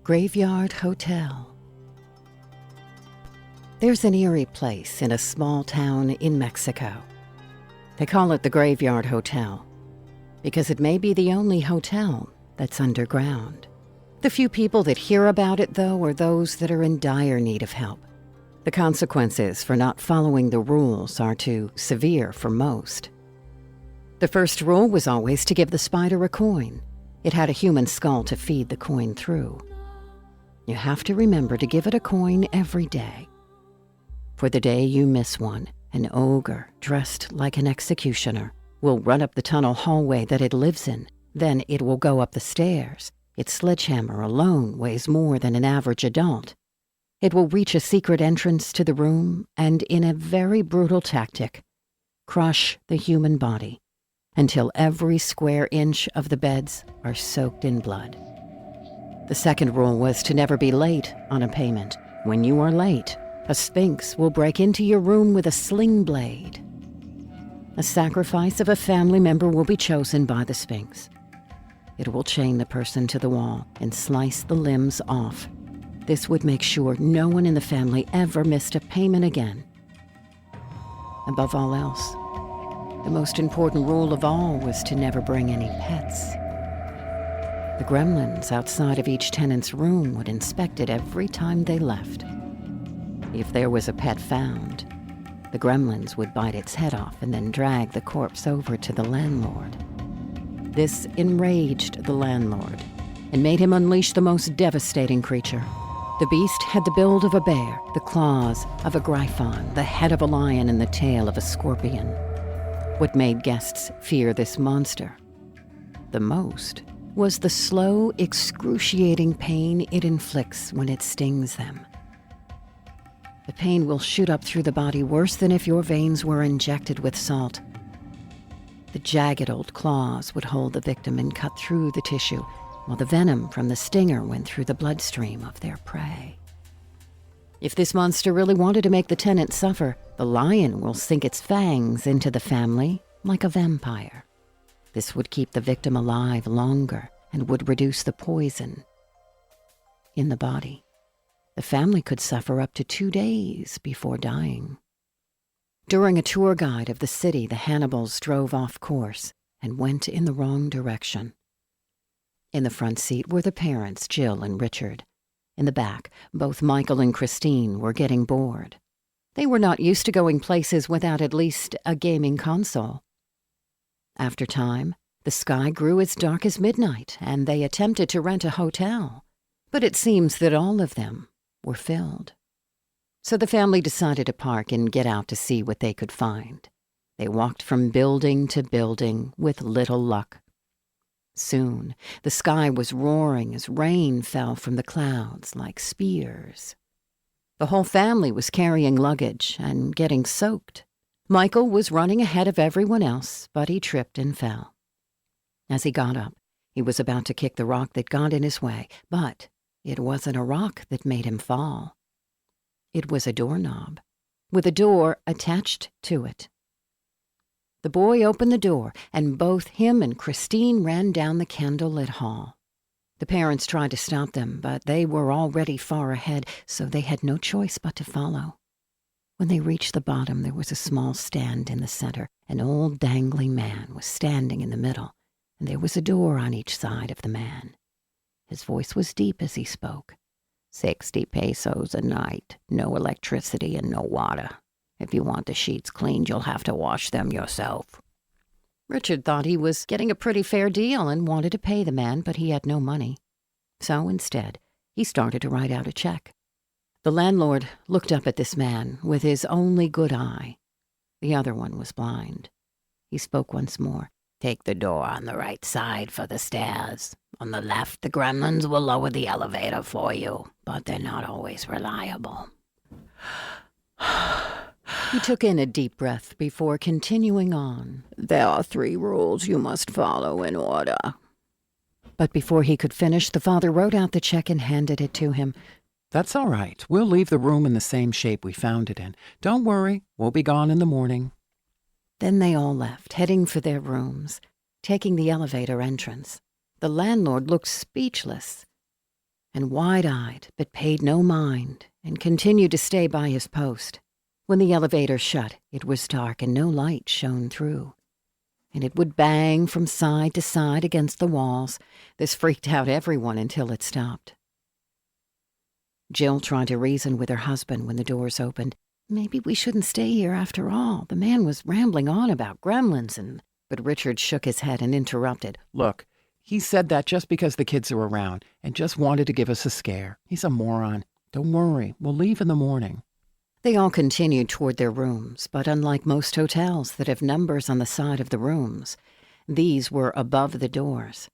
Graveyard Hotel. There's an eerie place in a small town in Mexico. They call it the Graveyard Hotel because it may be the only hotel that's underground. The few people that hear about it, though, are those that are in dire need of help. The consequences for not following the rules are too severe for most. The first rule was always to give the spider a coin. It had a human skull to feed the coin through. You have to remember to give it a coin every day. For the day you miss one, an ogre dressed like an executioner will run up the tunnel hallway that it lives in. Then it will go up the stairs. Its sledgehammer alone weighs more than an average adult. It will reach a secret entrance to the room and, in a very brutal tactic, crush the human body until every square inch of the beds are soaked in blood. The second rule was to never be late on a payment. When you are late, a sphinx will break into your room with a sling blade. A sacrifice of a family member will be chosen by the sphinx. It will chain the person to the wall and slice the limbs off. This would make sure no one in the family ever missed a payment again. Above all else, the most important rule of all was to never bring any pets. The gremlins outside of each tenant's room would inspect it every time they left. If there was a pet found, the gremlins would bite its head off and then drag the corpse over to the landlord. This enraged the landlord and made him unleash the most devastating creature. The beast had the build of a bear, the claws of a griffon, the head of a lion, and the tail of a scorpion. What made guests fear this monster the most was the slow, excruciating pain it inflicts when it stings them. The pain will shoot up through the body worse than if your veins were injected with salt. The jagged old claws would hold the victim and cut through the tissue, while the venom from the stinger went through the bloodstream of their prey. If this monster really wanted to make the tenant suffer, the lion will sink its fangs into the family like a vampire. This would keep the victim alive longer and would reduce the poison in the body. The family could suffer up to 2 days before dying. During a tour guide of the city, the Hannibals drove off course and went in the wrong direction. In the front seat were the parents, Jill and Richard. In the back, both Michael and Christine were getting bored. They were not used to going places without at least a gaming console. After time, the sky grew as dark as midnight, and they attempted to rent a hotel. But it seems that all of them were filled. So the family decided to park and get out to see what they could find. They walked from building to building with little luck. Soon, the sky was roaring as rain fell from the clouds like spears. The whole family was carrying luggage and getting soaked. Michael was running ahead of everyone else, but he tripped and fell. As he got up, he was about to kick the rock that got in his way, but it wasn't a rock that made him fall. It was a doorknob, with a door attached to it. The boy opened the door, and both him and Christine ran down the candlelit hall. The parents tried to stop them, but they were already far ahead, so they had no choice but to follow. When they reached the bottom, there was a small stand in the center. An old dangling man was standing in the middle, and there was a door on each side of the man. His voice was deep as he spoke. 60 pesos a night, no electricity and no water. If you want the sheets cleaned, you'll have to wash them yourself. Richard thought he was getting a pretty fair deal and wanted to pay the man, but he had no money. So instead, he started to write out a check. The landlord looked up at this man with his only good eye. The other one was blind. He spoke once more. Take the door on the right side for the stairs. On the left, the gremlins will lower the elevator for you, but they're not always reliable. He took in a deep breath before continuing on. There are 3 rules you must follow in order. But before he could finish, the father wrote out the check and handed it to him. That's all right. We'll leave the room in the same shape we found it in. Don't worry, we'll be gone in the morning. Then they all left, heading for their rooms, taking the elevator entrance. The landlord looked speechless. and wide-eyed, but paid no mind and continued to stay by his post. When the elevator shut, it was dark and no light shone through, and it would bang from side to side against the walls. This freaked out everyone until it stopped. Jill tried to reason with her husband when the doors opened. Maybe we shouldn't stay here after all. The man was rambling on about gremlins But Richard shook his head and interrupted. Look, he said that just because the kids are around and just wanted to give us a scare. He's a moron. Don't worry, we'll leave in the morning. They all continued toward their rooms, but unlike most hotels that have numbers on the side of the rooms, these were above the doors.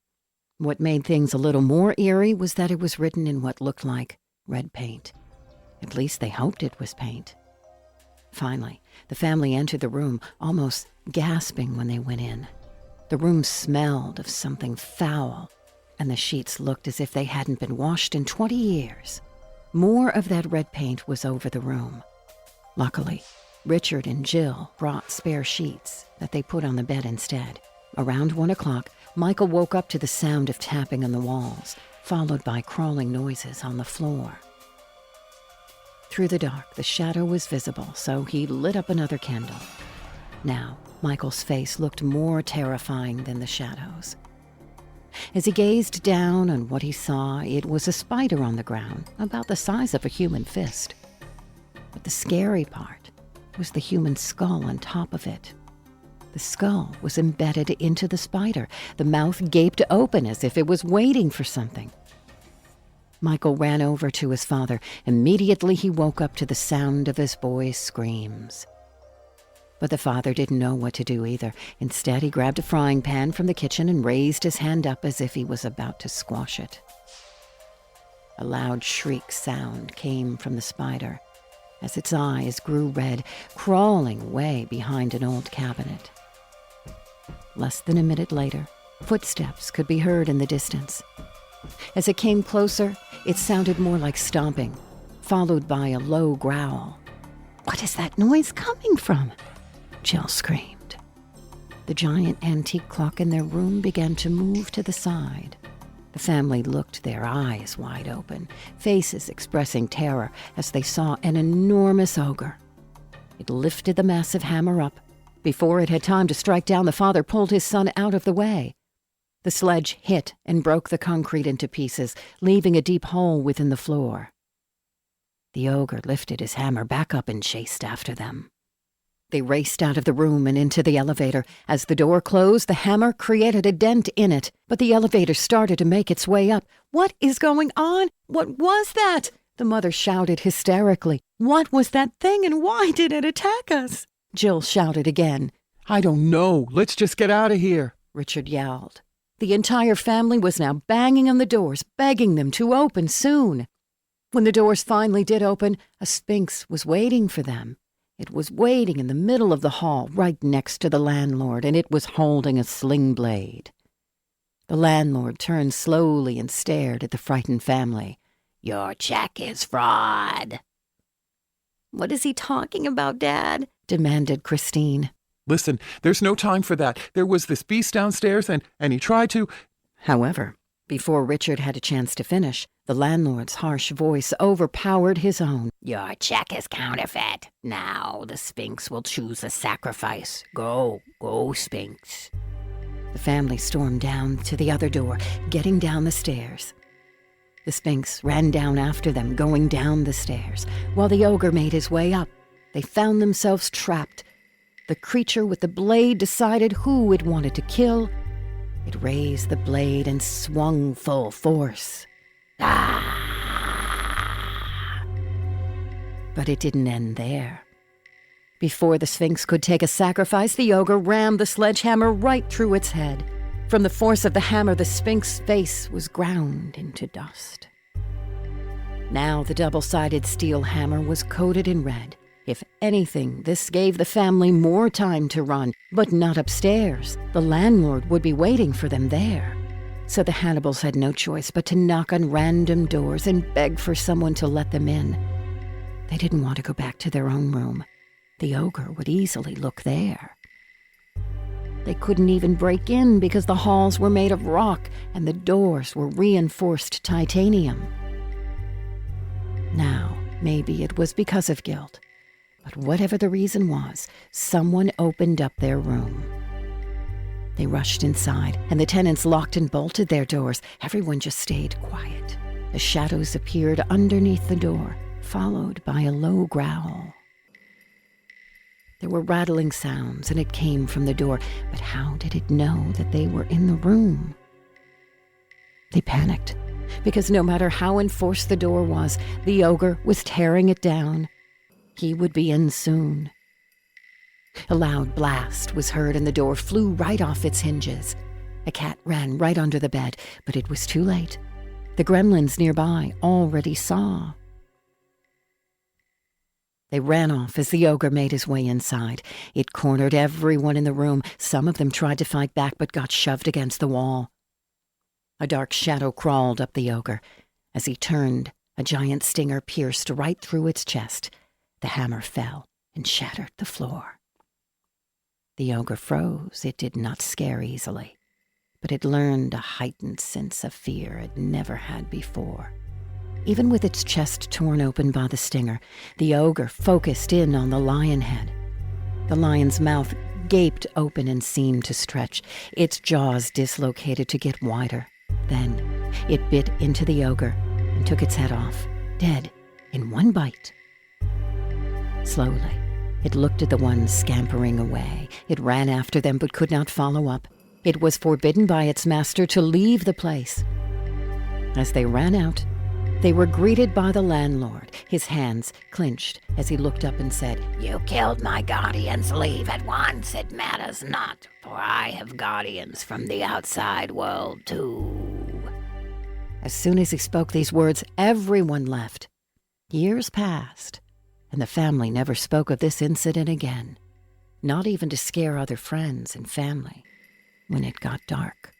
What made things a little more eerie was that it was written in what looked like red paint. At least they hoped it was paint. Finally, the family entered the room, almost gasping when they went in. The room smelled of something foul, and the sheets looked as if they hadn't been washed in 20 years. More of that red paint was over the room. Luckily, Richard and Jill brought spare sheets that they put on the bed instead. Around 1 o'clock, Michael woke up to the sound of tapping on the walls, followed by crawling noises on the floor. Through the dark, the shadow was visible, so he lit up another candle. Now, Michael's face looked more terrifying than the shadows. As he gazed down on what he saw, it was a spider on the ground, about the size of a human fist. But the scary part was the human skull on top of it. The skull was embedded into the spider. The mouth gaped open as if it was waiting for something. Michael ran over to his father. Immediately he woke up to the sound of his boy's screams. But the father didn't know what to do either. Instead, he grabbed a frying pan from the kitchen and raised his hand up as if he was about to squash it. A loud shriek sound came from the spider as its eyes grew red, crawling way behind an old cabinet. Less than a minute later, footsteps could be heard in the distance. As it came closer, it sounded more like stomping, followed by a low growl. "What is that noise coming from?" Jill screamed. The giant antique clock in their room began to move to the side. The family looked, their eyes wide open, faces expressing terror as they saw an enormous ogre. It lifted the massive hammer up. Before it had time to strike down, the father pulled his son out of the way. The sledge hit and broke the concrete into pieces, leaving a deep hole within the floor. The ogre lifted his hammer back up and chased after them. They raced out of the room and into the elevator. As the door closed, the hammer created a dent in it, but the elevator started to make its way up. "What is going on? What was that?" the mother shouted hysterically. "What was that thing and why did it attack us?" Jill shouted again. I don't know. Let's just get out of here, Richard yelled. The entire family was now banging on the doors, begging them to open soon. When the doors finally did open, a sphinx was waiting for them. It was waiting in the middle of the hall, right next to the landlord, and it was holding a sling blade. The landlord turned slowly and stared at the frightened family. "Your check is fraud." "What is he talking about, Dad?" demanded Christine. Listen, there's no time for that. There was this beast downstairs and he tried to... However, before Richard had a chance to finish, the landlord's harsh voice overpowered his own. "Your check is counterfeit. Now the Sphinx will choose a sacrifice. Go, Sphinx." The family stormed down to the other door, getting down the stairs. The Sphinx ran down after them, going down the stairs, while the ogre made his way up. They found themselves trapped. The creature with the blade decided who it wanted to kill. It raised the blade and swung full force. Ah! But it didn't end there. Before the Sphinx could take a sacrifice, the ogre rammed the sledgehammer right through its head. From the force of the hammer, the Sphinx's face was ground into dust. Now the double-sided steel hammer was coated in red. If anything, this gave the family more time to run, but not upstairs. The landlord would be waiting for them there. So the Hannibals had no choice but to knock on random doors and beg for someone to let them in. They didn't want to go back to their own room. The ogre would easily look there. They couldn't even break in because the halls were made of rock and the doors were reinforced titanium. Maybe it was because of guilt. But whatever the reason was, someone opened up their room. They rushed inside, and the tenants locked and bolted their doors. Everyone just stayed quiet. The shadows appeared underneath the door, followed by a low growl. There were rattling sounds, and it came from the door, but how did it know that they were in the room? They panicked, because no matter how enforced the door was, the ogre was tearing it down. He would be in soon. A loud blast was heard, and the door flew right off its hinges. A cat ran right under the bed, but it was too late. The gremlins nearby already saw. They ran off as the ogre made his way inside. It cornered everyone in the room. Some of them tried to fight back, but got shoved against the wall. A dark shadow crawled up the ogre. As he turned, a giant stinger pierced right through its chest. The hammer fell and shattered the floor. The ogre froze. It did not scare easily, but it learned a heightened sense of fear it never had before. Even with its chest torn open by the stinger, the ogre focused in on the lion head. The lion's mouth gaped open and seemed to stretch. Its jaws dislocated to get wider. Then it bit into the ogre and took its head off, dead in one bite. Slowly, it looked at the ones scampering away. It ran after them but could not follow up. It was forbidden by its master to leave the place. As they ran out, they were greeted by the landlord. His hands clenched as he looked up and said, "You killed my guardians. Leave at once. It matters not, for I have guardians from the outside world too." As soon as he spoke these words, everyone left. Years passed, and the family never spoke of this incident again, not even to scare other friends and family when it got dark.